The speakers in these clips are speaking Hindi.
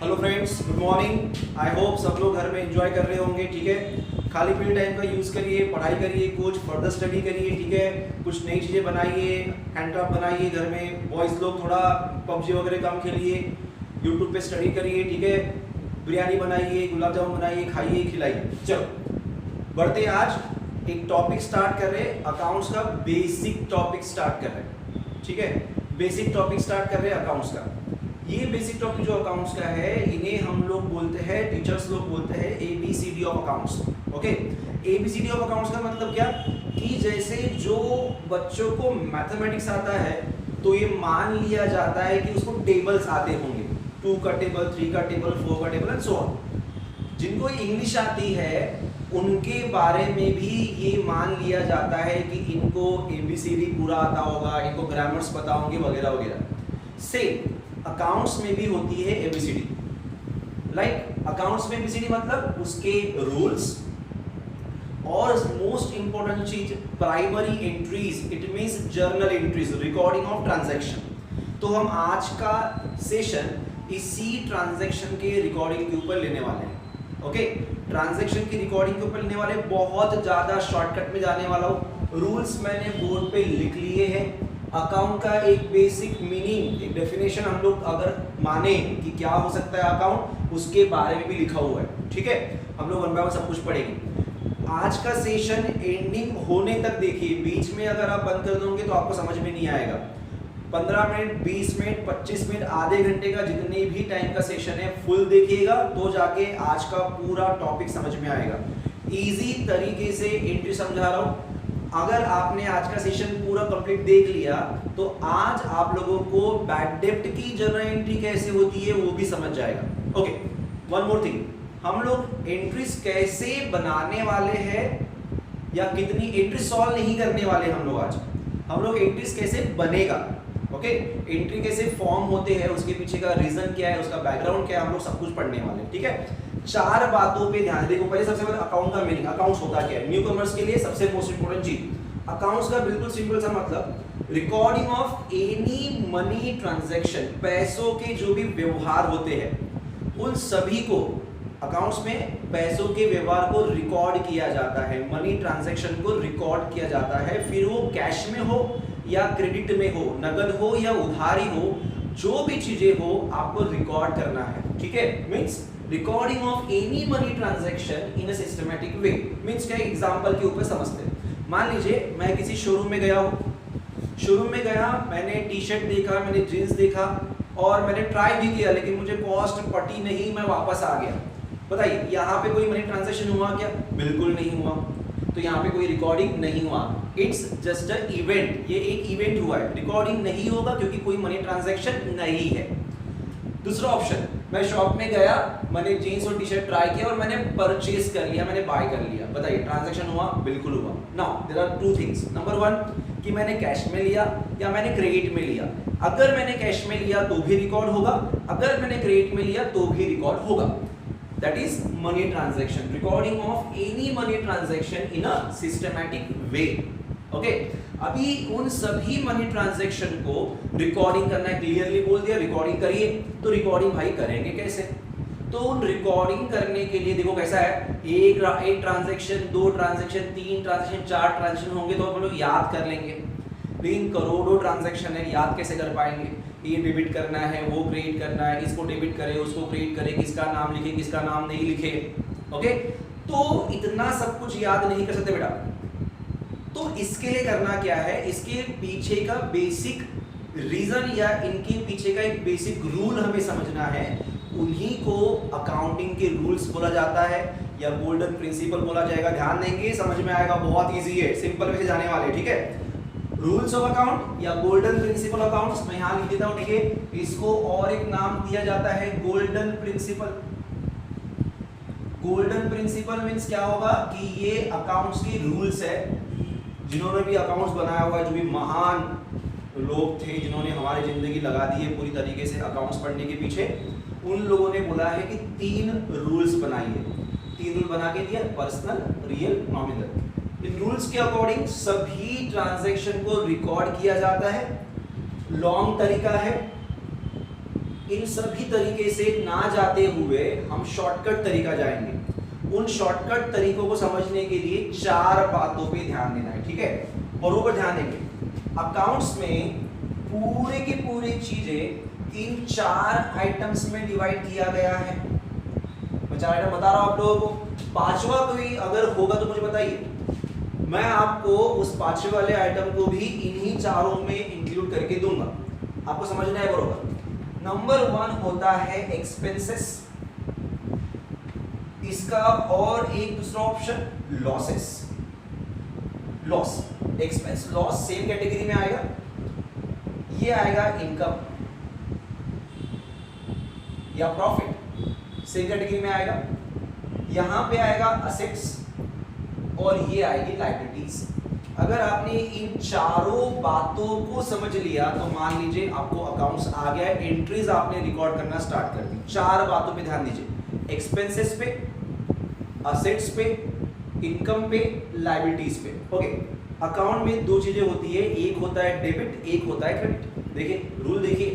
Hello friends, good morning. I hope सब लोग घर में एंजॉय कर रहे होंगे। ठीक है, खाली पीरियड टाइम का यूज़ करिए, पढ़ाई करिए, कुछ फर्दर स्टडी करिए। ठीक है, कुछ नई चीज़ें बनाइए, हैंडक्राफ्ट बनाइए। घर में बॉयज़ लोग थोड़ा पबजी वगैरह कम खेलिए, यूट्यूब पे स्टडी करिए। ठीक है, बिरयानी बनाइए, गुलाब जामुन बनाइए, खाइए, खिलाइए। चलो बढ़ते, आज एक टॉपिक स्टार्ट कर रहे हैं, अकाउंट्स का बेसिक टॉपिक स्टार्ट कर रहे हैं। ठीक है, बेसिक टॉपिक स्टार्ट कर रहे हैं अकाउंट्स का। ये बेसिक टॉपिक जो अकाउंट्स का है, इन्हें हम लोग बोलते हैं, टीचर्स लोग बोलते हैं ABCD of accounts. Okay, ABCD of accounts का मतलब क्या कि जैसे जो बच्चों को मैथमेटिक्स आता है तो ये मान लिया जाता है कि उसको टेबल्स आते होंगे, 2 का टेबल, 3 का टेबल, 4 का टेबल एंड सो ऑन। जिनको इंग्लिश आती है उनके बारे में भी ये मान लिया जाता है कि इनको ABCD पूरा आता होगा, इनको ग्रामर्स पता होंगे वगैरह वगैरह। सेम अकाउंट्स में भी होती है ABCD। लाइक अकाउंट्स में ABCD मतलब उसके रूल्स और मोस्ट इंपॉर्टेंट चीज primary entries, it means journal entries, recording of transaction. तो हम आज का सेशन इसी ट्रांजैक्शन के रिकॉर्डिंग के ऊपर लेने वाले हैं। ओके, ट्रांजैक्शन की रिकॉर्डिंग के ऊपर लेने वाले, बहुत ज्यादा शॉर्टकट में जाने वाला हूं। रूल्स मैंने बोर्ड पे लिख लिए हैं। अकाउंट का एक बेसिक मीनिंग, एक डेफिनेशन हम लोग अगर माने कि क्या हो सकता है अकाउंट, उसके बारे में भी लिखा हुआ है। ठीक है, हम लोग वन बाय वन सब कुछ पढ़ेंगे। आज का सेशन एंडिंग होने तक देखिए, बीच में अगर आप बंद कर दोगे तो आपको समझ में नहीं आएगा। 15 मिनट, 20 मिनट, 25 मिनट, आधे घंटे का जितने भी टाइम का सेशन है फुल देखिएगा तो जाके आज का पूरा टॉपिक समझ में आएगा। इजी तरीके से एंट्री समझा रहा हूं। अगर आपने आज का सेशन पूरा कंप्लीट देख लिया तो आज आप लोगों को बैड डेब्ट की जर्नल एंट्री कैसे होती है वो भी समझ जाएगा। ओके, वन मोर थिंग, हम लोग एंट्रीज कैसे बनाने वाले हैं या कितनी एंट्री सॉल्व नहीं करने वाले हम लोग आज। हम लोग एंट्रीज कैसे बनेगा, ओके, एंट्री कैसे फॉर्म होते हैं, उसके पीछे का रीजन क्या है, उसका बैकग्राउंड क्या है, हम लोग सब कुछ पढ़ने वाले हैं। ठीक है, 4 बातों पे ध्यान देखो। पहले सबसे पहले अकाउंट का मीनिंग, अकाउंट्स होता क्या है। न्यू कमर्स के लिए सबसे मोस्ट इंपोर्टेंट चीज अकाउंट्स का बिल्कुल सिंपल सा मतलब recording of any money transaction, पैसों के जो भी व्यवहार होते हैं उन सभी को अकाउंट्स में पैसों के व्यवहार को रिकॉर्ड किया जाता है, मनी ट्रांजैक्शन को रिकॉर्ड किया जाता है। फिर वो कैश में हो या क्रेडिट में हो, नगद हो या उधारी हो, जो भी चीजें हो आपको रिकॉर्ड करना है। ठीक है, means recording of any money transaction in a systematic way. Means क्या, एग्जांपल के ऊपर समझते हैं। मान लीजिए मैं किसी शोरूम में गया हूं, शोरूम में गया, मैंने टी शर्ट देखा, मैंने जींस देखा और मैंने ट्राई भी किया, लेकिन मुझे कॉस्ट पटी नहीं, मैं वापस आ गया। बताइए यहाँ पे कोई मनी ट्रांजैक्शन हुआ क्या? बिल्कुल नहीं हुआ। तो यहाँ पे कोई रिकॉर्डिंग नहीं हुआ। इट्स जस्ट अ इवेंट, ये एक इवेंट हुआ है, रिकॉर्डिंग नहीं होगा क्योंकि कोई मनी ट्रांजैक्शन नहीं है। दूसरा ऑप्शन, मैं शॉप में गया, मैंने जीन्स और टी शर्ट ट्राई किया और मैंने परचेज कर लिया, मैंने बाय कर लिया। बताइए ट्रांजैक्शन हुआ? बिल्कुल हुआ। Now there are 2 things. Number 1 कि मैंने कैश में लिया या मैंने क्रेडिट में लिया। अगर मैंने कैश में लिया तो भी रिकॉर्ड होगा, अगर मैंने क्रेडिट में लिया तो भी रिकॉर्ड होगा। That is money transaction, recording of any money transaction in a systematic way. Okay, अभी उन सभी मनी ट्रांजैक्शन को रिकॉर्डिंग करना है, क्लियरली बोल दिया रिकॉर्डिंग करिए। तो रिकॉर्डिंग भाई करेंगे कैसे? तो उन रिकॉर्डिंग करने के लिए देखो कैसा है, एक ट्रांजैक्शन, 2 ट्रांजैक्शन, 3 ट्रांजैक्शन, 4 ट्रांजैक्शन होंगे तो हम लोग याद कर लेंगे। लेकिन करोड़ों ट्रांजैक्शन है, याद कैसे कर पाएंगे? ये डेबिट करना है, वो क्रेडिट करना है, इसको डेबिट करे, उसको क्रेडिट करे, किसका नाम लिखे, किसका नाम नहीं लिखे। ओके, तो इतना सब कुछ याद नहीं कर सकते बेटा। तो इसके लिए करना क्या है, इसके पीछे का बेसिक रीजन या इनके पीछे का एक बेसिक रूल हमें समझना है। उन्हीं को अकाउंटिंग के रूल्स बोला जाता है या गोल्डन प्रिंसिपल बोला जाएगा। ध्यान देंगे, समझ में आएगा, बहुत इजी है, सिंपल वे से जाने वाले। ठीक है, रूल्स ऑफ अकाउंट या गोल्डन प्रिंसिपल अकाउंट्स, मैं यहां लिख देता हूं। ठीक है, इसको और एक नाम दिया जाता है golden principle. Golden principle means क्या होगा कि ये अकाउंट्स की रूल्स है। जिन्होंने भी अकाउंट्स बनाया हुआ है, जो भी महान लोग थे जिन्होंने हमारी जिंदगी लगा दी है पूरी तरीके से अकाउंट्स पढ़ने के पीछे, उन लोगों ने बोला है कि 3 रूल्स बनाइए। 3 रूल बना के दिया, पर्सनल, रियल, नॉमिनल। इन रूल्स के अकॉर्डिंग सभी ट्रांजैक्शन को रिकॉर्ड किया जाता है। लॉन्ग तरीका है, इन सभी तरीके से ना जाते हुए हम शॉर्टकट तरीका जाएंगे। उन शॉर्टकट तरीकों को समझने के लिए 4 बातों पे ध्यान देना है, ठीक है, बरोबर ध्यान देंगे। अकाउंट्स में पूरे की पूरी चीजें इन 4 आइटम्स में डिवाइड किया गया है। मैं 4 आइटम बता रहा हूं आप लोगों को, 5वां कोई अगर होगा तो मुझे बताइए, मैं आपको उस 5वें वाले आइटम को भी इन्हीं चारों में इंक्लूड करके दूंगा, आपको समझना है बरोबर। नंबर 1 होता है एक्सपेंसेस, इसका और एक दूसरा option losses. Loss, expense loss same category में आएगा। ये आएगा इनकम या प्रॉफिट, सेम कैटेगरी में आएगा। यहां पे आएगा असेट्स और ये आएगी लायबिलिटीज। अगर आपने इन चारों बातों को समझ लिया तो मान लीजिए आपको अकाउंट्स आ गया है, एंट्रीज आपने रिकॉर्ड करना स्टार्ट कर दी। 4 बातों पे ध्यान दीजिए, एक्सपेंसेस पे, असेट्स पे, इनकम पे, लायबिलिटीज पे। ओके, अकाउंट में 2 चीजें होती है, एक होता है डेबिट, एक होता है क्रेडिट। देखिए रूल देखिए,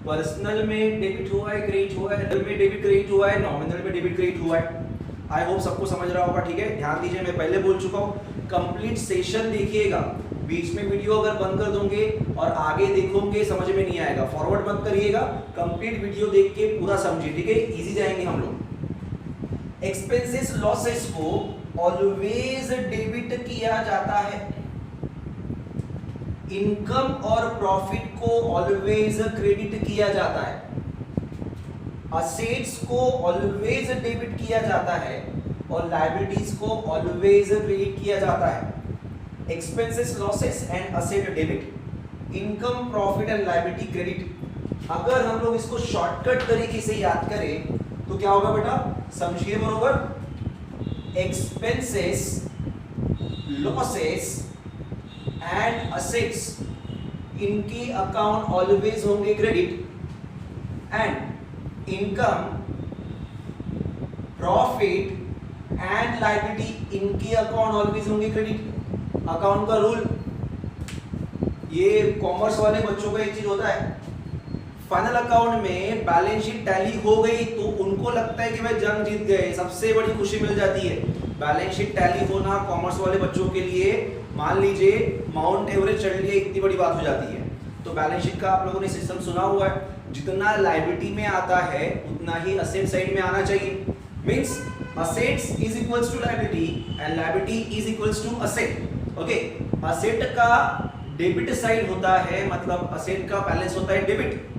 पर्सनल में डेबिट हुआ है, क्रेडिट हुआ है, में डेबिट क्रेडिट हुआ है, नॉमिनल में डेबिट क्रेडिट हुआ है। आई होप सबको समझ रहा होगा, ठीक है। ध्यान दीजिए, मैं पहले बोल चुका हूँ, कंप्लीट सेशन देखिएगा, बीच में वीडियो अगर बंद कर दोगे और आगे देखोगे समझ में नहीं आएगा, फॉरवर्ड मत करिएगा, कंप्लीट वीडियो देख के पूरा समझिए, ठीक है, इजी जाएंगे हम लोग। एक्सपेंसेस लॉसेस को ऑलवेज डेबिट किया जाता है, इनकम और प्रॉफिट को ऑलवेज क्रेडिट किया जाता है, असेट्स को ऑलवेज डेबिट किया जाता है और लायबिलिटीज को ऑलवेज क्रेडिट किया जाता है। Expenses losses and asset debit, income profit and liability credit. अगर हम लोग इसको शॉर्टकट तरीके से याद करें तो क्या होगा बेटा, समझिए बरोबर। एक्सपेंसेस लॉसेस एंड असेट्स, इनकी अकाउंट ऑलवेज होंगे credit, and income profit and liability, इनकी अकाउंट ऑलवेज होंगे क्रेडिट। अकाउंट का रूल, ये कॉमर्स वाले बच्चों का एक चीज होता है, फाइनल अकाउंट में बैलेंस शीट टैली हो गई तो उनको लगता है कि भाई जंग जीत गए, सबसे बड़ी खुशी मिल जाती है। बैलेंस शीट टैली होना कॉमर्स वाले बच्चों के लिए, मान लीजिए माउंट एवरेस्ट चढ़ लिए, इतनी बड़ी बात हो जाती है। तो बैलेंस शीट का आप लोगों ने सिस्टम सुना हुआ है, जितना लायबिलिटी में आता है उतना ही असेट साइड में आना चाहिए। Means assets is equals to liability and liability is equals to asset. Okay, asset का डेबिट साइड होता है, मतलब असेट का बैलेंस होता है डेबिट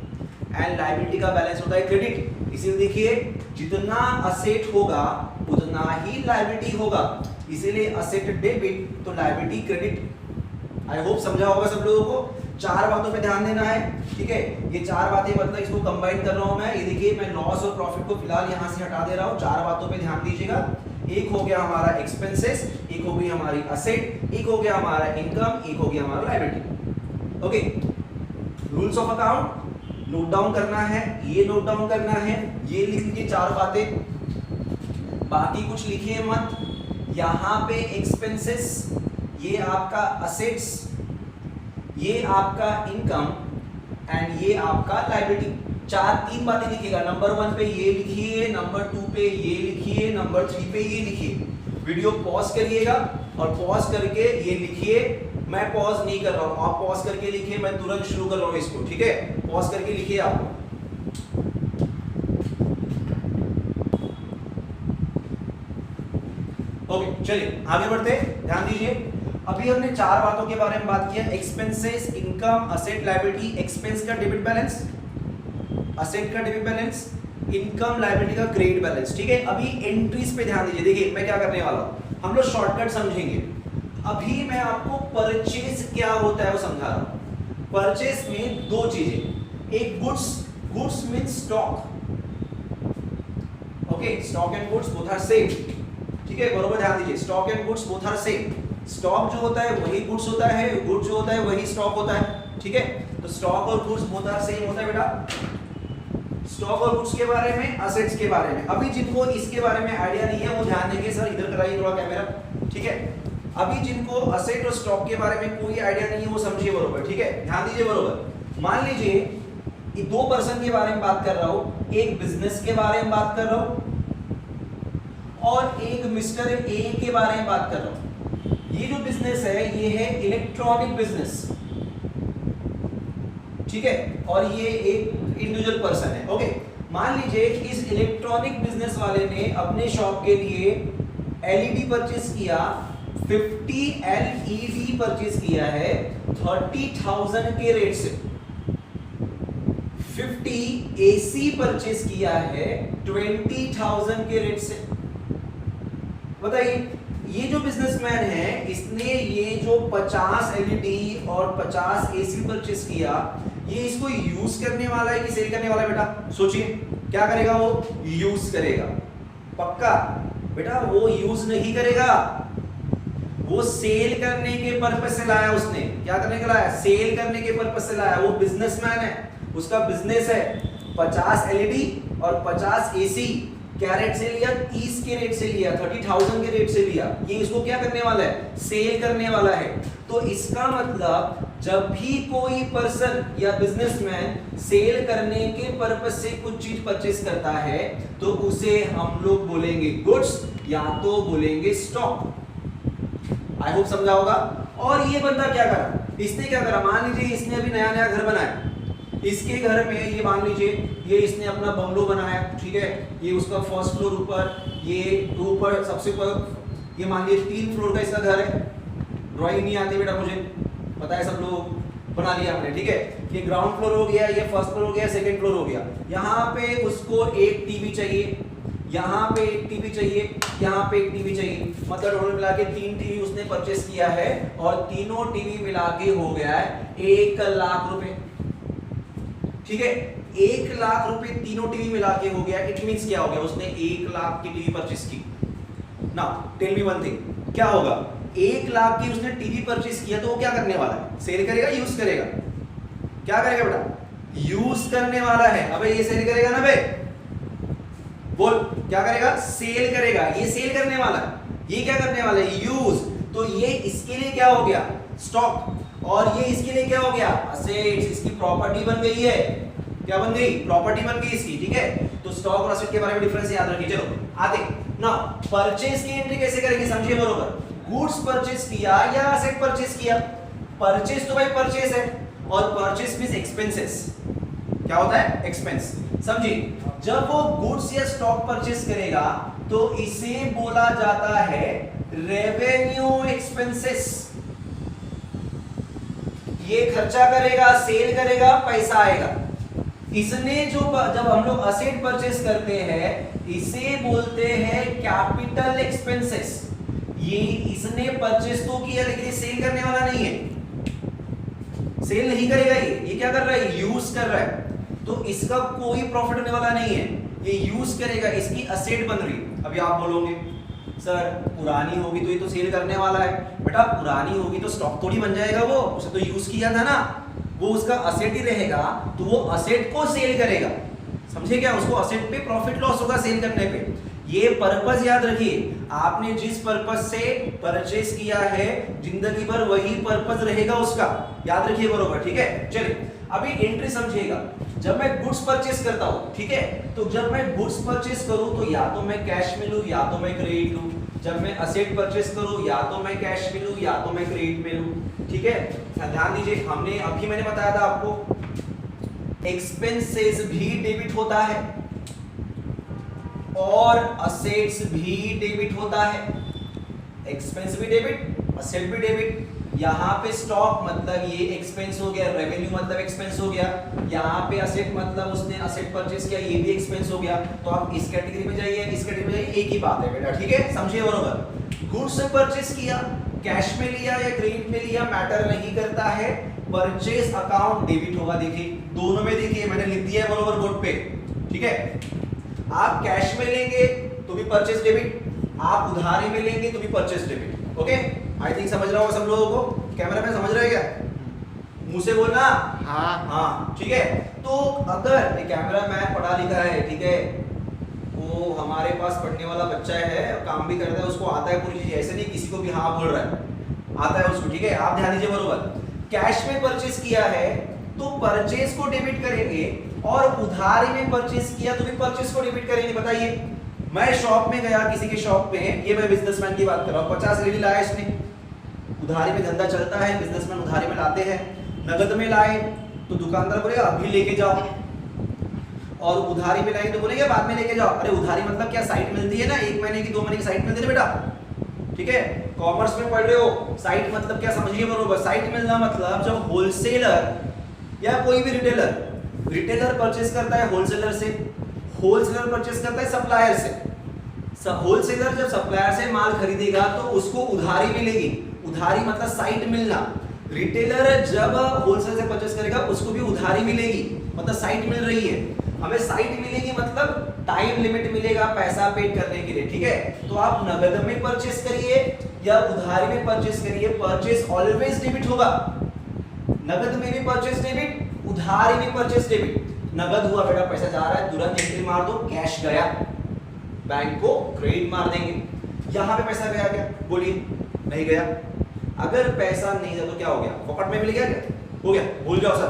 एंड लायबिलिटी का बैलेंस होता है क्रेडिट। इसीलिए देखिए, जितना असेट होगा उतना ही लायबिलिटी होगा, इसीलिए असेट डेबिट तो लायबिलिटी क्रेडिट। आई होप समझा होगा सब लोगों को। 4 बातों पे ध्यान देना है, ठीक है। ये 4 बातें मतलब इसको कंबाइन कर रहा हूं मैं। ये देखिए, मैं लॉस और प्रॉफिट को फिलहाल यहां से हटा दे रहा हूं। 4 बातों पे ध्यान दीजिएगा। एक हो गया हमारा एक्सपेंसेस, एक हो गई हमारी असेट, एक हो गया हमारा इनकम, एक हो गया हमारा liability. Okay, rules of account note down करना है, ये नोट डाउन करना है, ये लिख लीजिए 4 बातें, बाकी कुछ लिखिए मत। यहां पे एक्सपेंसेस, ये आपका असेट्स, ये आपका इनकम एंड ये आपका लायबिलिटी। 3 बातें लिखिएगा। नंबर 1 पे ये लिखिए, नंबर 2 पे ये लिखिए, नंबर 3 पे ये लिखिए। वीडियो पॉज करिएगा और पॉज करके ये लिखिए। मैं पॉज नहीं कर रहा हूं, आप पॉज करके लिखिए, मैं तुरंत शुरू कर रहा हूं इसको, ठीक है। पॉज करके लिखिए आप। ओके, चलिए आगे बढ़ते हैं, ध्यान दीजिए। अभी हमने 4 बातों के बारे में बात किया, expenses, income, asset, liability. Expense का डेबिट बैलेंस, असेट का डेबिट बैलेंस, इनकम लायबिलिटी का क्रेडिट बैलेंस, ठीक है। अभी एंट्रीज पे ध्यान दीजिए। देखिए मैं क्या करने वाला हूं, हम लोग शॉर्टकट समझेंगे। अभी मैं आपको परचेज क्या होता है वो समझा रहा हूं। परचेज में 2 चीजें, एक goods, goods means stock, okay, stock and goods both are same, ठीक है, बरोबर ध्यान दीजिए। Stock and goods both are same. Stock जो होता है वही गुड्स होता है, गुड्स जो होता है वही स्टॉक होता है, ठीक है। तो स्टॉक और गुड्स बोथ आर सेम होता है बेटा। स्टॉक और गुड्स के बारे में, असेट्स के बारे में। अभी जिनको इसके बारे में आइडिया नहीं है वो ध्यान देंगे, सर इधर कराइए थोड़ा कैमरा, ठीक है। अभी जिनको असेट और स्टॉक के बारे में कोई आइडिया नहीं है वो समझिए बरोबर, ठीक है, ध्यान दीजिए बरोबर। मान लीजिए दो पर्सन के बारे में बात कर रहा हूं, एक बिजनेस के बारे में बात कर रहा हूं और एक मिस्टर ए के बारे में बात कर रहा हूं। ये जो बिजनेस है ये है इलेक्ट्रॉनिक बिजनेस, ठीक है, और ये एक इंडिविजुअल पर्सन है। ओके, मान लीजिए इस इलेक्ट्रॉनिक बिजनेस वाले ने अपने शॉप के लिए एलईडी परचेस किया, 50 एलईडी परचेस किया है 30,000 के रेट से, 50 एसी परचेस किया है 20,000 के रेट से। बताइए, ये जो बिजनेसमैन है इसने ये जो 50 एलईडी और 50 एसी परचेस किया, ये इसको यूज करने वाला है कि सेल करने वाला है? बेटा सोचिए, क्या करेगा वो? यूज करेगा। पक्का बेटा वो यूज नहीं करेगा, वो सेल करने के पर्पस से लाया। उसने क्या करने के लाया? सेल करने के पर्पस से लाया। वो बिजनेसमैन है, उसका बिजनेस है। 50 एलईडी और 50 एसी क्या रेट से लिया? 30 के रेट से लिया, 30,000 के रेट से लिया। ये इसको क्या करने वाला है? सेल करने वाला है। तो इसका मतलब जब भी कोई पर्सन या बिजनेसमैन सेल करने के पर्पस से कुछ चीज परचेस करता है तो उसे हम लोग बोलेंगे गुड्स या तो बोलेंगे स्टॉक। आई होप समझा होगा। और ये बंदा क्या करा? इसने क्या करा? मान लीजिए इसने अभी नया नया घर बनाया, इसके घर में ये मान लीजिए ये इसने अपना बंगलो बनाया, ठीक है, ये उसका फर्स्ट फ्लोर ऊपर, ये ऊपर सबसे ऊपर, ये मान लीजिए 3 फ्लोर का इसका घर है। ड्राइंग नहीं आती बेटा मुझे पता है, सब लोग बना लिया हमने, ठीक है। ये ग्राउंड फ्लोर हो गया, ये फर्स्ट फ्लोर हो गया, सेकंड फ्लोर हो गया। यहाँ पे उसको एक टीवी चाहिए, यहाँ पे एक टीवी चाहिए, यहाँ पे एक टीवी चाहिए, मतलब टोटल मिला के 3 टीवी उसने परचेस किया है और तीनों टीवी मिला के हो गया है 1 लाख रुपए, ठीक है। 1 लाख रुपए तीनों टीवी मिला के हो गया। इट मींस क्या हो गया? उसने 1 लाख की टीवी परचेस की। Now tell me one thing, क्या होगा? 1 लाख की उसने टीवी परचेस किया तो वो क्या करने वाला है? सेल करेगा, यूज करेगा? क्या करेगा बेटा? यूज करने वाला है। अबे ये सेल करेगा ना बे, बोल क्या करेगा? सेल करेगा। ये सेल करने वाला है, ये क्या करने वाला है? यूज। तो ये इसके लिए क्या हो गया? स्टॉक। और ये इसके लिए क्या हो गया? असेट्स। इसकी प्रॉपर्टी बन गई है। क्या बन गई? प्रॉपर्टी बन गई इसकी, ठीक है। तो स्टॉक और असेट के बारे में डिफरेंस याद रखिए। चलो आते ना, परचेस की एंट्री कैसे करेंगे समझिए बरोबर। गुड्स परचेस किया या असेट परचेस किया? परचेस तो भाई परचेस है, और परचेस मींस एक्सपेंसेस। क्या होता है? एक्सपेंस। समझिए, जब वो गुड्स या स्टॉक परचेस करेगा तो इसे बोला जाता है रेवेन्यू एक्सपेंसेस। ये खर्चा करेगा, सेल करेगा, पैसा आएगा। इसने जो जब हम लोग असेट परचेस करते हैं इसे बोलते हैं कैपिटल एक्सपेंसेस। ये इसने परचेस तो किया लेकिन सेल करने वाला नहीं है, सेल नहीं करेगा। ये क्या कर रहा है? यूज कर रहा है। तो इसका कोई प्रॉफिट होने वाला नहीं है, ये यूज करेगा, इसकी असेट बन रही। अभी आप बोलोगे सर पुरानी होगी तो ये तो सेल करने वाला है। बेटा पुरानी होगी तो स्टॉक थोड़ी बन जाएगा, वो उसे तो यूज किया था ना, वो उसका असेट ही रहेगा, तो वो असेट को सेल करेगा। समझे क्या? उसको असेट पे प्रॉफिट लॉस होगा सेल करने पे। ये पर्पस याद रखिए, आपने जिस पर्पस से परचेस किया है जिंदगी भर वही पर्पस रहेगा उसका, याद रखिए बरोबर, ठीक है। चलिए अभी एंट्री समझिएगा। जब मैं गुड्स परचेस करता हूं, ठीक है, तो जब मैं गुड्स परचेस करूं तो या तो मैं कैश में लूं या तो मैं क्रेडिट लूं। जब मैं असेट परचेस करूं या तो मैं कैश में लूं या तो मैं क्रेडिट में लूं, ठीक है। ध्यान दीजिए, हमने अभी मैंने बताया था आपको एक्सपेंसेस भी डेबिट होता है और असेट्स भी डेबिट होता है। एक्सपेंस भी डेबिट, असेट भी डेबिट। यहाँ पे स्टॉक मतलब ये एक्सपेंस हो गया, रेवेन्यू मतलब एक्सपेंस हो गया। यहाँ पे असेट मतलब उसने असेट परचेस किया, ये भी एक्सपेंस हो गया। तो आप इस कैटेगरी में जाइए, इस कैटेगरी में जाइए, एक ही बात है बेटा, ठीक है, समझिए बरोबर। गुड्स से परचेस किया, कैश में लिया या क्रेडिट में लिया मैटर नहीं करता है, परचेस अकाउंट डेबिट होगा। देखिए दोनों में, देखिए मैंने लिख दिया है बरोबर बोर्ड पे, ठीक है। आप कैश में लेंगे तो भी परचेस डेबिट, आप उधारी में लेंगे तो भी purchase debit. Okay, I think समझ रहा होगा सब लोगों को। कैमरा में समझ रहे क्या? मुंह से बोलना हाँ, ठीक है। तो अगर कैमरा मैन पढ़ा लिखा है, ठीक है, वो हमारे पास पढ़ने वाला बच्चा है, काम भी करता है, उसको आता है पूरी चीज, ऐसे नहीं किसी को भी हाँ बोल रहा है, आता है उसको, ठीक है। आप ध्यान दीजिए बरोबर। कैश में परचेस किया है तो परचेज को डेबिट करेंगे, और उधारी में परचेज किया तो भी परचेज को डेबिट करेंगे। बताइए, मैं शॉप में गया, किसी के शॉप पे, ये मैं बिजनेसमैन की बात कर रहा हूँ, 50 एलईडी लाया इसने, उधारी में धंधा चलता है, बिजनेसमैन उधारी में लाते हैं। नगद में लाए तो दुकानदार बोलेगा अभी लेके जाओ, और उधारी में लाए तो बोलेगा बाद में लेके जाओ। अरे उधारी मतलब क्या, साइट मिलती है ना, 1 महीने की 2 महीने की साइट मिलती है बेटा, ठीक है, कॉमर्स में पढ़ रहे हो, साइट मतलब क्या समझिए बरोबर। साइट मिलना मतलब जब होलसेलर या कोई भी रिटेलर परचेस करता है होलसेलर से, होलसेलर परचेस करता है सप्लायर से, होलसेलर जब सप्लायर से माल खरीदेगा तो उसको उधारी मिलेगी, उधारी मतलब साइट मिलना। रिटेलर जब होलसेल से परचेस करेगा उसको भी उधारी मिलेगी, मतलब साइट मिल रही है। हमें साइट मिलेगी मतलब टाइम लिमिट मिलेगा पैसा पेड करने के लिए, ठीक है। तो आप नगद में परचेस करिए या उधारी में परचेस करिए, परचेस ऑलवेज डेबिट होगा। नगद में भी परचेस डेबिट, उधारी में परचेस डेबिट। नगद हुआ बेटा, पैसा जा रहा है, तुरंत एंट्री मार दो, कैश गया, बैंक को क्रेडिट मार देंगे। यहां पे पैसा गया क्या, बोलिए, नहीं गया। अगर पैसा नहीं गया तो क्या हो गया, पॉकेट में मिल गया क्या, हो गया, भूल जाओ सर,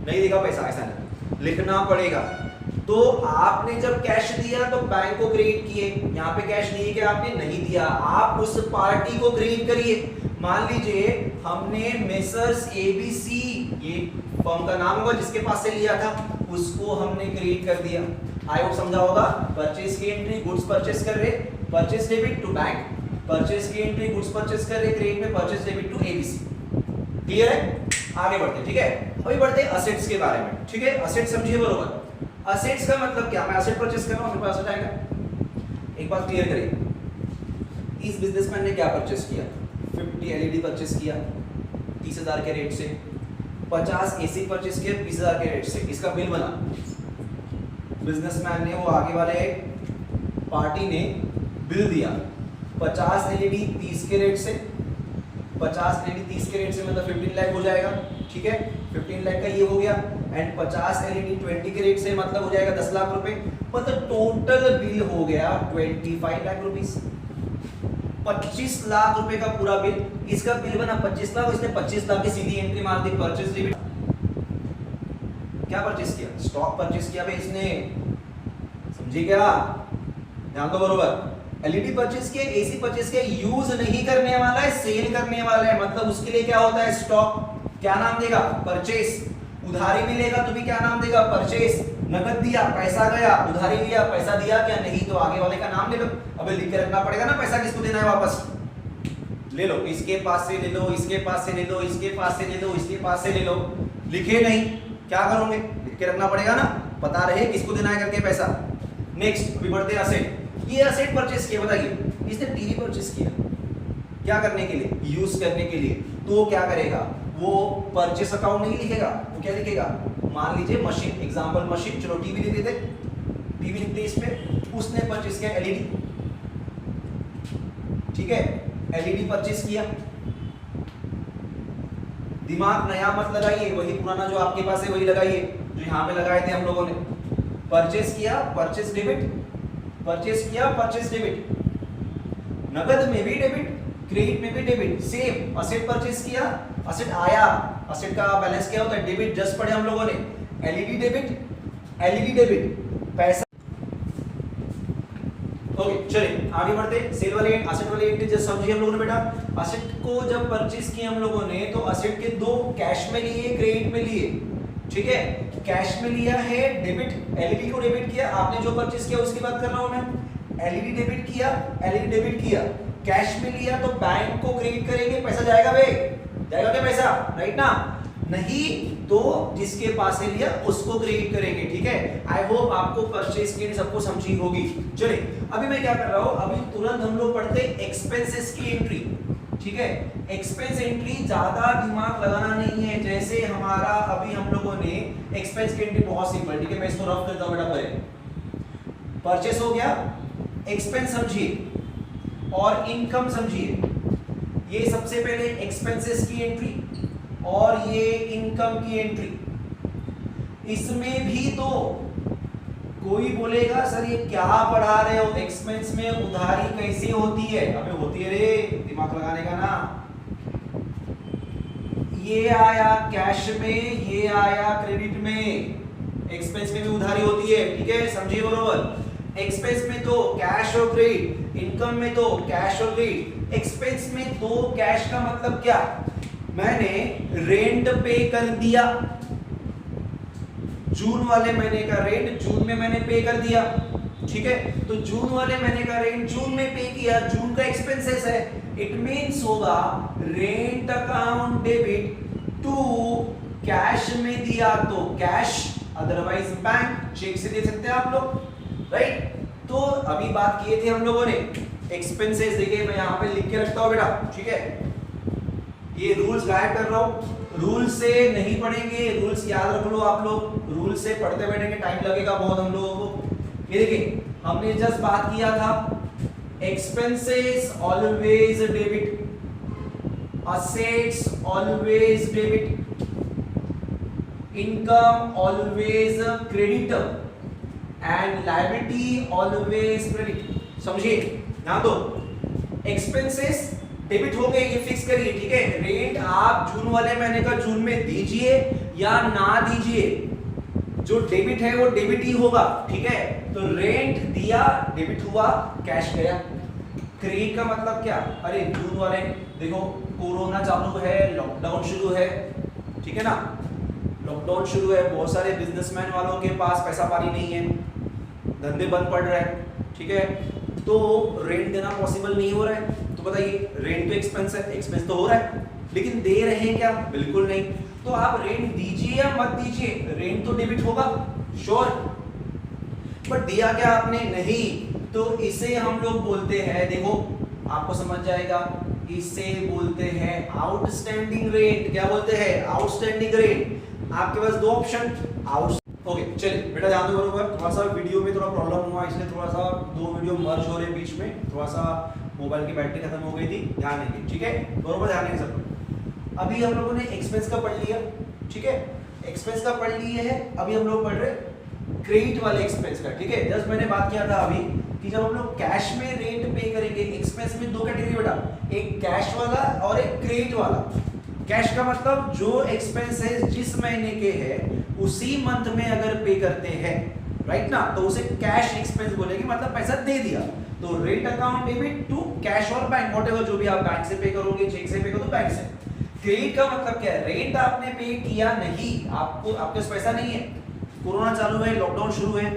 नहीं देगा पैसा, ऐसा नहीं, लिखना पड़ेगा। तो आपने जब कैश दिया तो बैंक को क्रेडिट किए, यहाँ पे कैश दिए कि आपने नहीं दिया, आप उस पार्टी को क्रेडिट करिए। मान लीजिए हमने मेसर्स एबीसी, ये फर्म का नाम होगा जिसके पास से लिया था, उसको हमने क्रेडिट कर दिया। आई होप समझा होगा। परचेज की एंट्री, गुड्स परचेज कर रहे, purchase debit to bank, purchase की एंट्री, गुड्स परचेज कर रहे, क्रेडिट में purchase debit to ABC. Clear है, आगे बढ़ते, ठीक है। अभी बढ़ते हैं असेट्स के बारे में, ठीक है। असेट समझिए बरोबर। असेट्स का मतलब क्या, मैं असेट परचेज कर रहा हूं, मेरे पास असेट आएगा। एक बात क्लियर करिए, इस बिजनेसमैन ने क्या परचेज किया, 50 एलईडी परचेज किया 30,000 के रेट से, 50 एसी परचेज किया 20,000 के रेट से। इसका बिल बना, बिजनेसमैन ने, वो आगे वाले पार्टी ने बिल दिया, 50 एलईडी 30 के रेट से, 50 एलईडी 30 के रेट से मतलब 15 लाख हो जाएगा, ठीक है। 15 लाख का ये हो गया, एंड 50 एलईडी 20 के रेट से मतलब हो जाएगा 10 लाख रुपए, मतलब टोटल बिल हो गया 25 लाख रुपीस। 25 लाख रुपए का पूरा बिल, इसका बिल बना 25 लाख, इसने 25 लाख की सीधी एंट्री मार दी, परचेज डेबिट। क्या परचेज किया, स्टॉक परचेज किया भाई इसने, समझिए क्या, ध्यान दो बरोबर। एलईडी परचेज किया, एसी परचेज किया, यूज नहीं करने वाला है, सेल करने वाला है, मतलब उसके लिए क्या होता है, स्टॉक। क्या नाम देगा, परचेज। उधारी मिलेगा तो भी क्या नाम देगा, परचेज। नगद दिया, पैसा गया, उधारी लिया, पैसा दिया क्या, नहीं, तो आगे वाले का नाम ले लो। अबे लिख के रखना पड़ेगा ना, पैसा किसको देना है वापस, ले लो, इसके पास से ले लो, इसके पास से ले लो, इसके पास से ले लो, इसके पास से ले लो। लिखे नहीं, क्या करोगे, लिख के रखना पड़ेगा ना, पता रहे किसको देना है करके पैसा। नेक्स्ट, अभी बढ़ते हैं असेट। ये असेट परचेज किया, बताइए, इसने टीवी परचेज किया, क्या करने के लिए, यूज करने के लिए, तो क्या करेगा, वो परचेस अकाउंट नहीं लिखेगा, वो क्या लिखेगा, मान लीजिए मशीन, एग्जांपल मशीन, चलो टीवी लिख देते, टीवी लिखते इस पे, उसने परचेस किया एलईडी, ठीक है, एलईडी परचेस किया। दिमाग नया मत लगाइए, वही पुराना जो आपके पास है वही लगाइए, जो यहाँ पे लगाए थे हम लोगों ने। परचेस किया, परचेस डेबिट, परचेस किया, परचेस डेबिट, नगद में भी डेबिट, क्रेडिट में भी डेबिट, सेम। असेट परचेस किया, असेट आया, असेट का बैलेंस क्या होता है, डेबिट, जस्ट पढ़े हम लोगों ने, एलईडी डेबिट, एलईडी डेबिट, पैसा। ओके, चलिए आगे बढ़ते, सेल वाले, असेट वाले एंट्री जस्ट समझिए हम लोगों ने बेटा। असेट को जब परचेस किया हम लोगों ने, तो असेट के दो, कैश में लिए, क्रेडिट में लिए, ठीक है। कैश में लिया है डेबिट, एलईडी को डेबिट किया, आपने जो परचेस किया उसकी बात कर रहा हूं मैं, एलईडी डेबिट किया, एलईडी डेबिट किया। कैश में लिया तो बैंक को क्रेडिट करेंगे, पैसा जाएगा बे, जाएगा क्या पैसा, राइट ना, नहीं तो जिसके पास से लिया उसको क्रेडिट करेंगे, ठीक है। आई होप आपको परचेस की सबको समझी होगी। चलिए अभी मैं क्या कर रहा हूं, अभी तुरंत हम लोग पढ़ते एक्सपेंसेस की एंट्री, ठीक है। एक्सपेंस एंट्री ज्यादा दिमाग लगाना नहीं है, जैसे हमारा अभी हम लोगों ने एक्सपेंस की एंट्री बहुत सिंपल, ठीक है, मैं इसको रफ करता हूं बेटा। पहले परचेस हो गया, एक्सपेंस समझिए और इनकम समझिए। ये सबसे पहले एक्सपेंसेस की एंट्री और ये इनकम की एंट्री। इसमें भी तो कोई बोलेगा सर ये क्या पढ़ा रहे हो, एक्सपेंस में उधारी कैसे होती है, अबे होती है रे, दिमाग लगाने का ना। ये आया कैश में, ये आया क्रेडिट में। एक्सपेंस में भी उधारी होती है, ठीक है, समझिए बरोबर। एक्सपेंस में तो कैश और क्रेडिट, इनकम में तो कैश और क्रेडिट। एक्सपेंस में तो कैश का मतलब क्या, मैंने रेंट पे कर दिया, जून वाले महीने का रेंट जून में मैंने पे कर दिया, ठीक है। तो जून वाले महीने का रेंट जून में पे किया, जून का एक्सपेंसेस है। इट मींस होगा rent account debit to cash में दिया तो कैश, अदरवाइज बैंक, चेक से दे सकते हैं आप लोग, राइट। तो अभी बात किए थे हम लोगों ने एक्सपेंसेस, देखिए मैं यहाँ पे लिख के रखता हूँ बेटा, ठीक है। ये रूल्स गायब कर रहा हूँ, रूल्स से नहीं पढ़ेंगे, रूल्स याद रख लो आप लोग, रूल्स से पढ़ते बैठेंगे टाइम लगेगा बहुत हम लोगों को। ये देखिए हमने जस्ट बात किया था expenses always debit, assets always debit, income always credit and liability always credit. समझिए यहां तो एक्सपेंसेस डेबिट हो गए, ये फिक्स करिए, ठीक है। रेंट आप जून वाले महीने का जून में दीजिए या ना दीजिए, जो डेबिट है वो डेबिट ही होगा, ठीक है। तो रेंट दिया, डेबिट हुआ, कैश गया। क्रेडिट का मतलब क्या, अरे जून वाले देखो कोरोना चालू है, लॉकडाउन शुरू है, ठीक है ना, लॉकडाउन शुरू है, बहुत सारे बिजनेसमैन वालों के पास पैसा पानी नहीं है, धंधे बंद पड़ रहे हैं, ठीक है। तो रेंट देना पॉसिबल नहीं हो रहा है, तो बताइए रेंट तो एक्सपेंस है, एक्सपेंस तो हो रहा है, लेकिन दे रहे हैं क्या, बिल्कुल नहीं। तो आप रेंट दीजिए या मत दीजिए, रेंट तो डेबिट होगा, श्योर। बट दिया क्या आपने, नहीं, तो इसे हम लोग बोलते हैं, देखो आपको समझ जाएगा, इसे बोलते हैं आउटस्टैंडिंग रेंट। क्या बोलते हैं, आउटस्टैंडिंग रेंट। आपके पास दो ऑप्शन, आउट, ओके चलिए बेटा ध्यान दो बरोबर। थोड़ा सा वीडियो में थोड़ा प्रॉब्लम हुआ, इसलिए थोड़ा सा दो वीडियो मर्ज हो रहे बीच में, थोड़ा सा मोबाइल की बैटरी खत्म हो गई थी, ध्यान देंगे, ठीक है, बरोबर ध्यान देंगे सब। अभी हम लोगों ने एक्सपेंस का पढ़ लिया, ठीक है, एक्सपेंस का पढ़ लिए है। अभी हम लोग पढ़ रहे क्रेडिट वाले एक्सपेंस का, ठीक है। जस्ट मैंने बात किया था अभी कि जब हम लोग कैश में रेंट पे करेंगे, एक्सपेंस में दो कैटेगरी बेटा, एक कैश वाला और एक क्रेडिट वाला। कैश का मतलब जो एक्सपेंस है जिस महीने के है उसी मंथ में अगर पे करते हैं, राइट ना, तो उसे कैश एक्सपेंस बोलेंगे, मतलब पैसा दे दिया। तो rent account debit to cash और बैंक, व्हाटएवर, जो भी आप बैंक से पे करोगे, चेक से पे करो तो बैंक से। क्रेडिट का मतलब क्या है, रेंट आपने पे किया नहीं, आपको आपके पास पैसा नहीं है, कोरोना चालू है, लॉकडाउन शुरू है,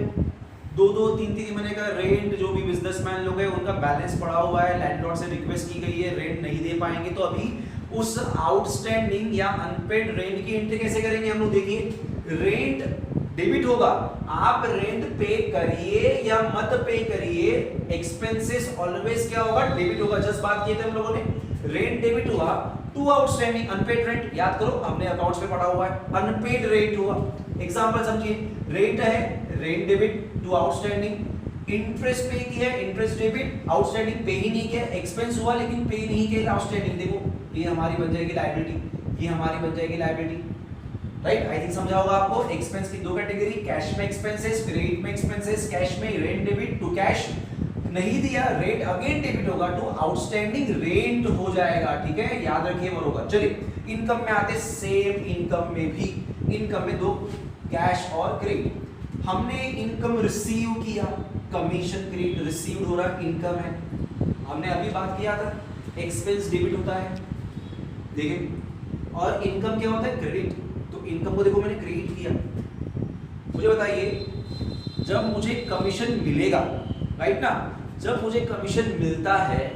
दो तीन महीने का रेंट जो भी बिजनेसमैन लोग हैं उनका बैलेंस पड़ा हुआ है, लैंडलॉर्ड से रिक्वेस्ट की गई है, रेंट नहीं दे पाएंगे, तो अभी उस आउटस्टैंडिंग या अनपेड रेंट की एंट्री कैसे करेंगे हम लोग, देखिए रेंट डेबिट होगा, आप रेंट पे करिए या मत पे करिए, एक्सपेंसेस ऑलवेज क्या होगा, डेबिट होगा। जस्ट बात किए थे हम लोगों ने, रेंट डेबिट हुआ टू आउटस्टैंडिंग अनपेड रेंट, याद करो हमने अकाउंट्स में पढ़ा हुआ है, अनपेड रेंट हुआ। एग्जांपल समझिए, रेंट है, rent debit to outstanding, interest pay किया, इंटरेस्ट डेबिट, आउटस्टैंडिंग पे ही नहीं किया, एक्सपेंस हुआ लेकिन पे नहीं किया, आउटस्टैंडिंग, देखो ये हमारी बन जाएगी लायबिलिटी, ये हमारी बन जाएगी लायबिलिटी, राइट। आई थिंक समझा होगा आपको। एक्सपेंस की दो कैटेगरी, कैश में एक्सपेंसेस, क्रेडिट में एक्सपेंसेस। कैश में रेंट डेबिट टू कैश, नहीं दिया रेंट अगेन डेबिट होगा टू आउटस्टैंडिंग रेंट हो जाएगा, ठीक है, याद रखिए बरोबर। चलिए इनकम में आते, सेम इनकम में भी, इनकम में दो कैश और क्रेडिट। हमने इनकम रिसीव किया, कमीशन क्रेडिट रिसीव हो रहा, इनकम है। हमने अभी बात किया था एक्सपेंस डेबिट होता है, देखिए, और इनकम क्या होता है, क्रेडिट। तो इनकम को देखो मैंने क्रेडिट किया, मुझे बताइए जब मुझे कमीशन मिलेगा, राइट ना, जब मुझे कमीशन मिलता है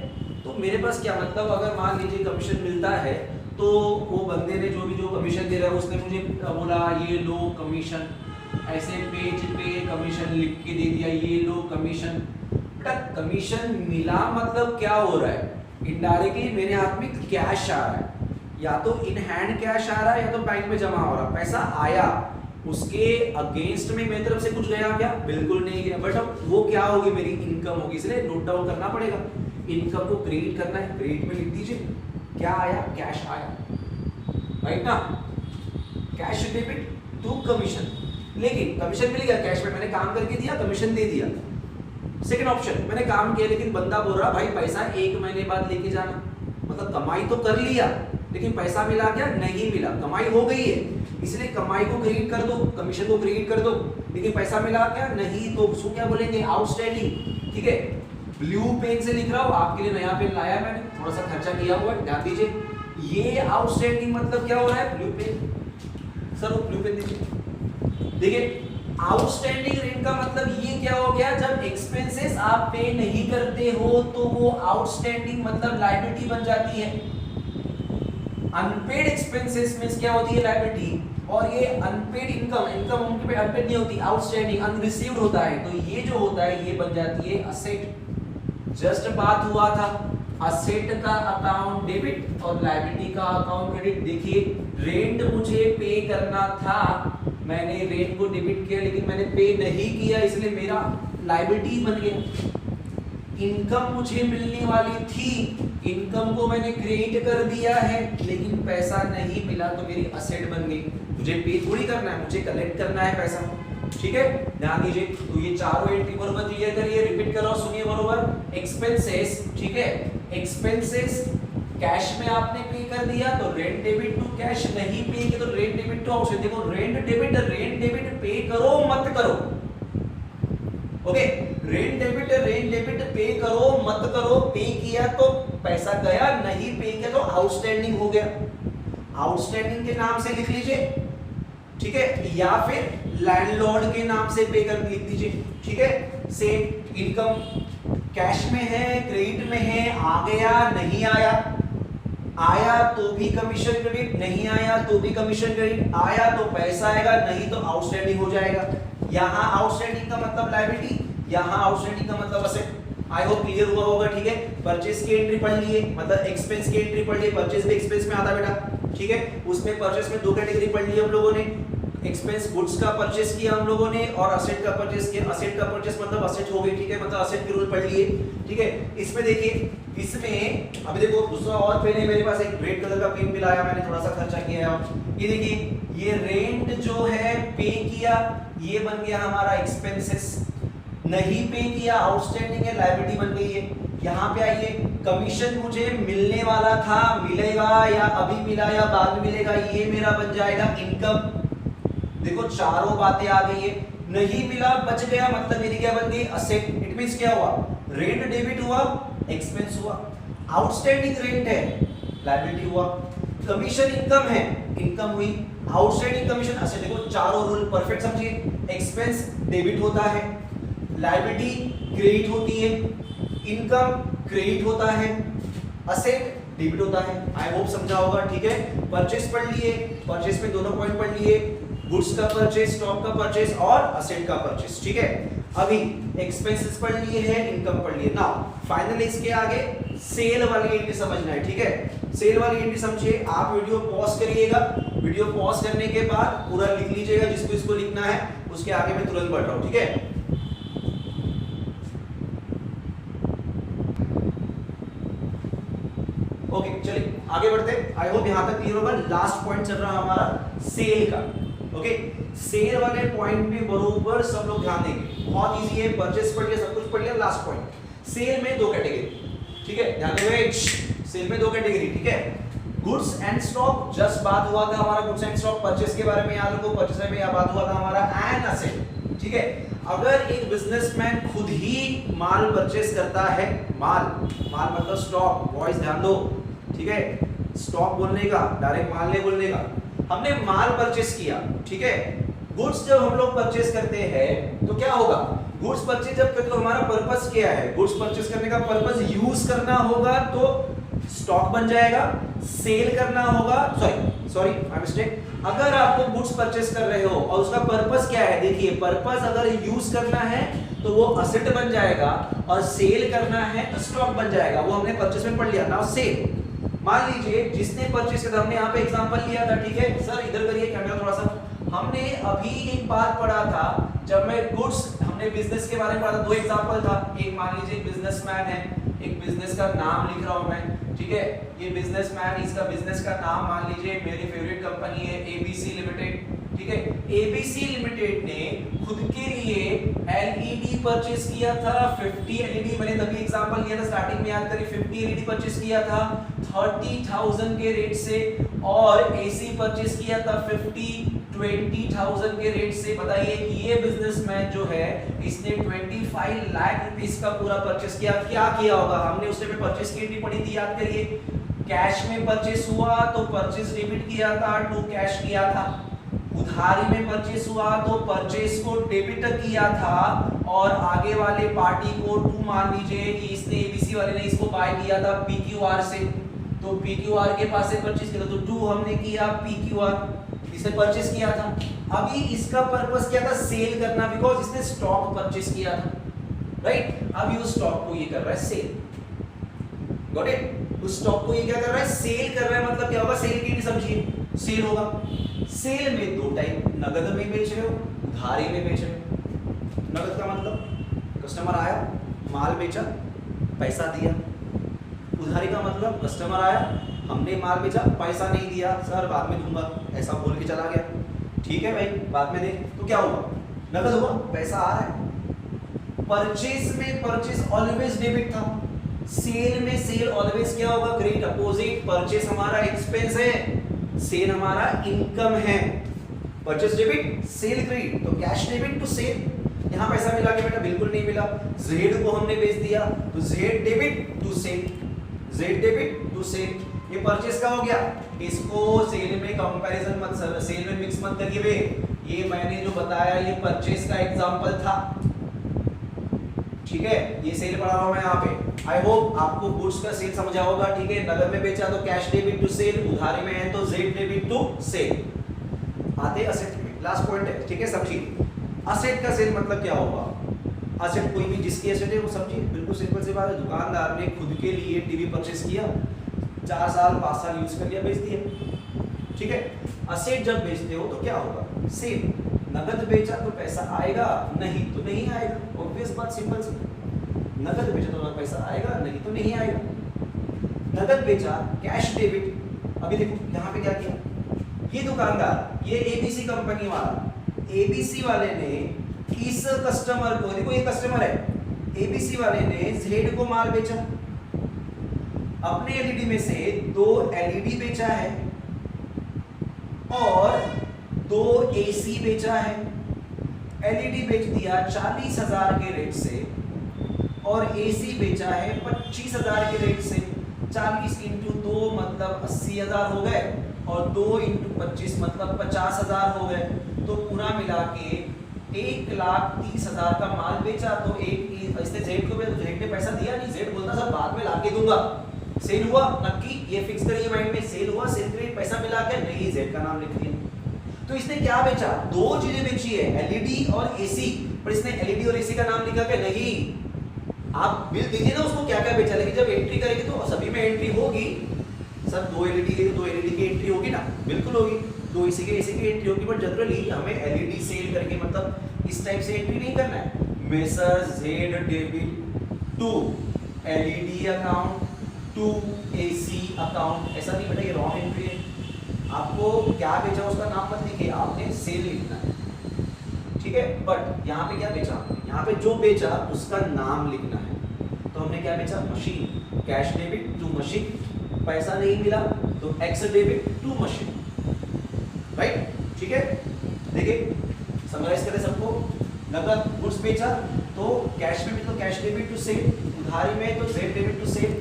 तो मेरे पास क्या, मतलब अगर मान लीजिए कमीशन मिलता है तो वो बंदे ने जो कमीशन दे रहा है उसने मुझे बोला ये लो कमीशन, ऐसे पेज पे कमीशन लिख के दे दिया, ये लो कमीशन। बेटा कमीशन मिला मतलब क्या हो रहा है, इनडायरेक्टली मेरे हाथ में कैश आ रहा है, या तो इन हैंड कैश आ रहा है या तो बैंक में जमा हो रहा, पैसा आया, उसके अगेंस्ट में मेरी तरफ से कुछ गया क्या, बिल्कुल नहीं गया। बट अब वो क्या होगी, मेरी इनकम होगी, इसलिए नोट डाउन करना पड़ेगा, इनकम को क्रेडिट करना है, क्रेडिट में लिख दीजिए क्या आया, कैश आया, राइट ना, कैश डेबिट टू कमीशन। लेकिन कमीशन मिल गया, कैश में मैंने काम करके दिया, कमीशन दे दिया। सेकंड ऑप्शन, मैंने काम किया लेकिन बंदा बोल रहा भाई पैसा 1 महीने बाद लेके जाना, मतलब कमाई तो कर लिया लेकिन पैसा मिला क्या? नहीं मिला। कमाई हो गई है, इसलिए कमाई को क्रेडिट कर दो, कमीशन को क्रेडिट कर दो, लेकिन पैसा मिला क्या? नहीं। तो उसको क्या बोलेंगे? आउटस्टैंडिंग। ठीक है, ब्लू पेन से लिख रहा हूं, आपके लिए नया पेन लाया मैंने, थोड़ा सा खर्चा किया हुआ है, ध्यान दीजिए। ये आउटस्टैंडिंग मतलब क्या हो रहा है? Blue pen. सर वो ब्लू पेन दीजिए। देखिए आउटस्टैंडिंग रेंट का मतलब ये क्या हो गया? जब एक्सपेंसेस आप पे नहीं करते हो तो वो आउटस्टैंडिंग मतलब लायबिलिटी बन जाती है। अनपेड एक्सपेंसेस में क्या होती है? लायबिलिटी। और ये अनपेड इनकम, इनकम उनके पे अनपेड नहीं होती, आउटस्टैंडिंग अनरिसीव्ड होता है, तो ये जो होता है ये बन जाती है असेट। जस्ट बात हुआ था असेट का अकाउंट डेबिट और लायबिलिटी का अकाउंट क्रेडिट। देखिए रेंट मुझे पे करना था, मैंने रेंट को डेबिट किया लेकिन मैंने पे नहीं किया, इसलिए मेरा लायबिलिटी बन गया। इनकम मुझे मिलने वाली थी, इनकम को मैंने क्रेडिट कर दिया है लेकिन पैसा नहीं मिला तो मेरी असेट बन गई। मुझे पे थोड़ी करना है, मुझे कलेक्ट करना है पैसा। ठीक है, ध्यान दीजिए। तो ये चारों एंट्री बरोबर क्लियर करिए, रिपीट करो, सुनिए बरोबर। एक्सपेंसेस, ठीक है, एक्सपेंसेस कैश में आपने पे कर दिया तो रेंट डेबिट टू कैश, नहीं पे किया तो रेंट डेबिट टू आउटस्टैंडिंग। देखो रेंट डेबिट पे करो मत करो, ओके, रेंट डेबिट पे करो मत करो। पे किया तो पैसा गया, नहीं पे किया तो आउटस्टैंडिंग हो गया। आउटस्टैंडिंग के नाम से लिख लीजिए, ठीक है, या फिर लैंडलॉर्ड के नाम से पे कर लिख दीजिए। ठीक है, सेम इनकम कैश में है, क्रेडिट में है, आ गया नहीं आया, आया तो भी कमीशन क्रेडिट, नहीं आया तो भी कमीशन क्रेडिट, आया तो पैसा आएगा, नहीं तो आउटस्टैंडिंग हो जाएगा। यहाँ आउटस्टैंडिंग का मतलब लायबिलिटी, यहाँ आउटस्टैंडिंग का मतलब असेट। आई होप क्लियर हुआ होगा। ठीक है, परचेज की एंट्री पढ़ लिए, मतलब एक्सपेंस की एंट्री पढ़ लिए, परचेज भी एक्सपेंस में आता बेटा। ठीक है, उसमें परचेज में दो कैटेगरी पढ़ ली हम लोगों ने, एक्सपेंस गुड्स का परचेस किया हम लोगों ने और असेट का परचेस किया। असेट का परचेस मतलब असेट हो गई, ठीक है, मतलब असेट के रूल पढ़ लिए। ठीक है, इसमें देखिए, इसमें अभी देखो दूसरा और पेन है मेरे पास, एक रेड कलर का पेन भी लाया मैंने, थोड़ा सा खर्चा किया है। ये देखिए, ये रेंट जो है पे किया, ये बन गया हमारा एक्सपेंसेस, नहीं पे किया आउटस्टैंडिंग है, लायबिलिटी बन गई है। यहाँ पे आइए, कमीशन मुझे मिलने वाला था, मिलेगा या अभी मिला या बाद में मिलेगा, ये मेरा बन जाएगा इनकम। देखो चारों बातें आ गई है, नहीं मिला बच गया मतलब मेरी क्या बन गई? असेट। इट मींस क्या हुआ? रेंट डेबिट हुआ, एक्सपेंस हुआ, आउटस्टैंडिंग रेंट है, लायबिलिटी हुआ, कमीशन इनकम है, इनकम हुई, आउटस्टैंडिंग कमीशन असेट। देखो चारों रूल परफेक्ट समझिए। एक्सपेंस डेबिट होता है, लायबिलिटी क्रेडिट होती है, इनकम क्रेडिट होता है, असेट डेबिट होता है। आई होप समझा होगा। ठीक है, परचेस पढ़ लिए, परचेस में दोनों पॉइंट पढ़ लिए, गुड्स का परचेस, स्टॉक का परचेस और असेट का परचेस। ठीक है, अभी एक्सपेंसेस पढ़ लिए हैं, इनकम पढ़ लिए। नाउ फाइनली इसके आगे सेल वाली एंट्री समझना है। ठीक है, सेल वाली एंट्री समझिए। आप वीडियो पॉज करिएगा, वीडियो पॉज करने के बाद पूरा लिख लीजिएगा जिसको इसको लिखना है, उसके आगे मैं तुरंत बढ़ रहा हूं। ठीक है, ओके चलिए आगे बढ़ते। आई होप यहां तक क्लियर होगा। लास्ट पॉइंट चल रहा है हमारा सेल का। ओके, सेल वाले पॉइंट पे बरोबर सब लोग ध्यान देंगे, बहुत इजी है। परचेस पढ़ लिया, सब कुछ पढ़ लिया। लास्ट पॉइंट, सेल में दो कैटेगरी। ठीक है, ध्यान देंगे, सेल में दो कैटेगरी। ठीक है, गुड्स एंड स्टॉक, जस्ट बात हुआ था हमारा गुड्स एंड स्टॉक, परचेस के बारे में याद रखो, परचेस में यह बात हुआ था हमारा, एंड असेट। ठीक है, अगर एक बिजनेसमैन खुद ही माल परचेस करता है, माल मतलब स्टॉक, बॉयज ध्यान दो। ठीक है, स्टॉक बोलने का, डायरेक्ट माल नहीं बोलने का। हमने माल परचेस किया, ठीक है, गुड्स जब हम लोग परचेस करते हैं तो क्या होगा? गुड्स परचेस जब करते तो हमारा पर्पस क्या है? गुड्स परचेस करने का पर्पस यूज करना होगा तो स्टॉक बन जाएगा, सेल करना होगा, सॉरी आई मिस्टेक। अगर आपको गुड्स परचेस कर रहे हो और उसका पर्पस क्या है? देखिए, पर्पस अगर यूज करना है तो वो असेट बन जाएगा और सेल करना है तो स्टॉक बन जाएगा। वो हमने परचेस में पढ़ लिया। नाउ सेल, मान लीजिए जिसने परचेस किया, हमने यहाँ पे एग्जांपल लिया था। ठीक है सर, इधर करिए कैमरा थोड़ा सा। हमने अभी एक बात पढ़ा था, जब मैं गुड्स, हमने बिजनेस के बारे में पढ़ा था, दो एग्जांपल था। एक मान लीजिए बिजनेसमैन है, एक बिजनेस का नाम लिख रहा हूं मैं। ठीक है, ये बिजनेसमैन, इसका बिजनेस का नाम मान लीजिए, मेरी फेवरेट कंपनी है एबीसी लिमिटेड। ठीक है, एबीसी लिमिटेड ने खुद के लिए एलईडी परचेस किया था 50 एलईडी, मैंने तभी एग्जांपल लिया था स्टार्टिंग में, याद करिए 50 एलईडी परचेस किया था 30,000 के रेट से, और एसी परचेस किया था 20,000 के रेट से। बताइए ये बिजनेसमैन जो है इसने 25 लाख रुपीस का पूरा परचेस किया। क्या किया होगा, हमने उसने पे परचेस की एंट्री पढ़ी थी, याद करिए। कैश में परचेस हुआ तो परचेस डेबिट किया था, टू कैश किया था। उधारी में परचेस हुआ तो परचेस को डेबिट किया था, और आगे वाले पार्टी को टू मान लीजिए कि इसने एबीसी वाले ने इसको बाय किया था पीक्यूआर से, तो पीक्यूआर के पास से परचेस किया, तो टू हमने किया पीक्यूआर, इसने परचेस किया था। अभी इसका पर्पस क्या था, सेल करना, बिकॉज इसने स्टॉक परचेस किया था, राइट। अभी उस स्टॉक को ये कर रहा है सेल, गॉट इट। उस स्टॉक को ये क्या कर रहा है, सेल कर रहा है। मतलब क्या होगा, सेल की समझिए, सेल होगा। सेल में दो टाइप, नगद में बेच रहे हो, उधारी में बेच रहे हो। नगद का मतलब कस्टमर आया, माल बेचा, पैसा दिया। उधारी का मतलब कस्टमर आया, हमने माल बेचा, पैसा नहीं दिया, सर बाद में दूंगा, ऐसा बोल के चला गया। ठीक है भाई, बाद में दे, तो क्या हुआ, नगद हुआ, पैसा आ रहा है। परचेस में परचेस ऑलवेज डेबिट था, सेल में सेल ऑलवेज क्या होगा, क्रेडिट अपोजिट। परचेस हमारा एक्सपेंस है, सेल हमारा इनकम है। परचेस डेबिट, सेल क्रेडिट, तो कैश डेबिट टू सेल। यहां पैसा मिला के बेटा, बिल्कुल नहीं मिला। जेड को हमने बेच दिया, तो Z debit to sale, Z debit to sale. ये परचेस का हो गया, इसको सेल में कंपैरिजन मत, सेल में मिक्स मत करिए बे। ये मैंने जो बताया ये परचेस का एग्जांपल था, ठीक है। ये सेल पढ़ा रहा हूं मैं यहाँ पे। आई होप आपको गुड्स का सेल समझा होगा, ठीक है। नगद में बेचा तो कैश डेबिट टू सेल, उधारी में है तो जेड डेबिट टू सेल। आते असेट में, लास्ट पॉइंट है, ठीक है, समझिए। असेट का सेल मतलब क्या होगा, असेट कोई भी जिसकी असेट है वो समझिए, बिल्कुल सिंपल सी बात है। दुकानदार ने खुद के लिए टीवी परचेस किया, 4 साल 5 साल यूज कर लिया, बेच दिया, ठीक है। असेट जब बेचते हो तो क्या होगा, सेल। नगद बेचा तो पैसा आएगा, नहीं तो नहीं आएगा, ऑब्वियस बात, सिंपल सी। नगद बेचा तो पैसा आएगा, नहीं तो नहीं आएगा। नगद बेचा, कैश डेबिट। अभी देखो यहाँ पे क्या किया, ये दुकानदार, ये एबीसी कंपनी वाला, एबीसी वाले ने इस कस्टमर को, देखो ये कस्टमर है, एबीसी वाले ने जेड को माल बेचा, अपने एलईडी में से 2 एलईडी बेचा है और 2 एसी बेचा है। एलईडी बेच दिया 40,000 के रेट से, और एसी बेचा है 25,000 के रेट से। 40 इंटू 2 मतलब 80,000 हो गए, और 2 इंटू 25 मतलब 50,000 हो गए। तो पूरा मिला के 1,30,000 का माल बेचा। तो एक इसने जेड को, जेड ने पैसा दिया नहीं, जेड बोलता सर बाद में लाके दूंगा। सेल हुआ नक्की, ये फिक्स करिए माइंड में, सेल हुआ, सेल क्रेडिट, पैसा मिला के नहीं, जेड का नाम लिख दिया। तो इसने क्या बेचा, 2 चीजें बेची है, एलईडी और एसी, पर इसने एलईडी और एसी का नाम लिखा के नहीं। आप बिल दीजिए ना उसको क्या क्या बेचा, लेकिन जब एंट्री करेंगे तो सभी में एंट्री होगी। सर 2 एलईडी के, 2 एलईडी की एंट्री होगी ना, बिल्कुल होगी। 2 एसी के एंट्री होगी, बट जनरली हमें एलईडी सेल करके मतलब इस टाइप से एंट्री नहीं करना है। Messrs Z debit to LED account to AC account, ऐसा नहीं बेटा, ये रॉन्ग एंट्री है। आपको क्या बेचा उसका नाम मत लिखिए, आपने सेल लिखना है, ठीक है। बट यहाँ पे क्या बेचा, यहाँ पे जो बेचा उसका नाम लिखना है। तो हमने क्या बेचा, machine, cash debit to machine. पैसा नहीं मिला तो X debit to machine, right, ठीक है। देखिए समराइज करें सबको, नगद गुड्स बेचा तो कैश में तो कैश डेबिट टू सेल, उधारी में तो Z debit to sale.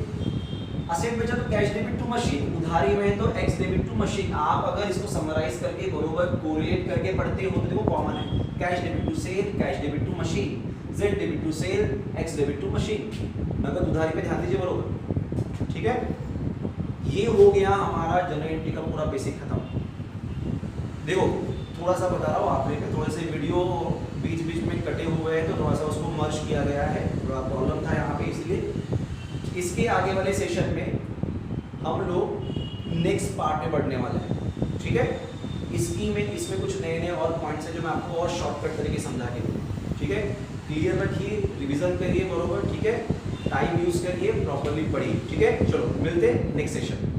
Asset बेचा तो कैश डेबिट टू मशीन, उधारी में तो एक्स डेबिट टू मशीन। आप अगर इसको समराइज करके बरोबर कोरिलेट करके पढ़ते हो तो देखो कॉमन है, cash debit to sale, cash debit to machine, Z debit to sale, X debit to machine. नगद उधारी पे ध्यान दीजिए बरोबर, ठीक है। ये हो गया हमारा जनरल एंट्री का पूरा बेसिक खत्म। देखो थोड़ा सा बता रहा हूँ आप लोगों को, थोड़े से वीडियो बीच बीच में कटे हुए हैं तो थोड़ा सा उसको मर्ज किया गया है, थोड़ा प्रॉब्लम था यहाँ पे, इसलिए। इसके आगे वाले सेशन में हम लोग नेक्स्ट पार्ट में बढ़ने वाले हैं, ठीक है। इसमें कुछ नए नए और पॉइंट्स हैं जो मैं आपको और शॉर्टकट तरीके समझा के दूँ, ठीक है। क्लियर रखिए, रिवीजन करिए बरोबर, ठीक है। टाइम यूज करिए, प्रॉपर्ली पढ़िए, ठीक है। चलो मिलते हैं नेक्स्ट सेशन।